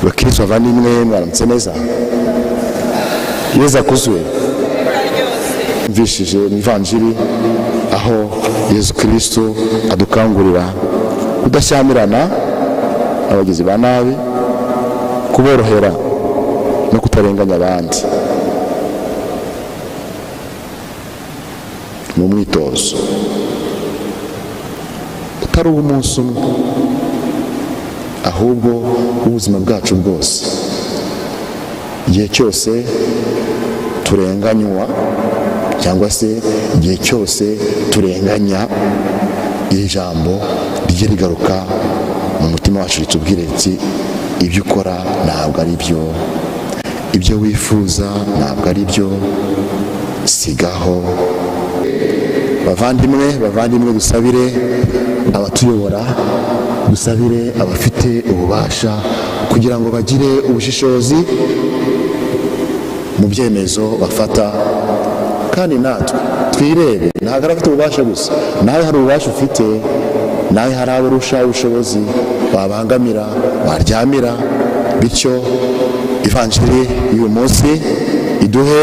bakristo bavandimwe mwaramutse neza. Yesu akuzwe. Mvishije mu Ivanjiri aho Yesu Kristo adukangurira kudashyamirana abagizi ba nabi, kuborohera no kutarenganya abandi. Mu Umwitozo utari umunsi umwe, ahubwo ubuzima bwacu bwose, igihe cyose turenganywa cyangwa se igihe cyose turenganya, iri jambo rijye rigaruka mu mutima wacu ritubwire riti ibyo ukora ntabwo ari byo, ibyo wifuza ntabwo ari byo, sigaho. Bavandimwe dusabire abatuyobora, dusabire abafite ububasha kugira ngo bagire ubushishozi mu byemezo bafata, kandi natwe twirebe. Ntabwo ari abafite ububasha gusa, nawe hari ububasha ufite, nawe hari abo urusha ubushobozi wabangamira, waryamira. Bityo Ivanjiri y'uyu munsi iduhe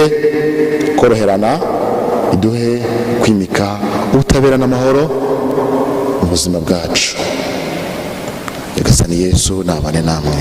koroherana, iduhe kwimika ubutabera n'amahoro mu buzima bwacu. Nyagasani Yesu nabane namwe.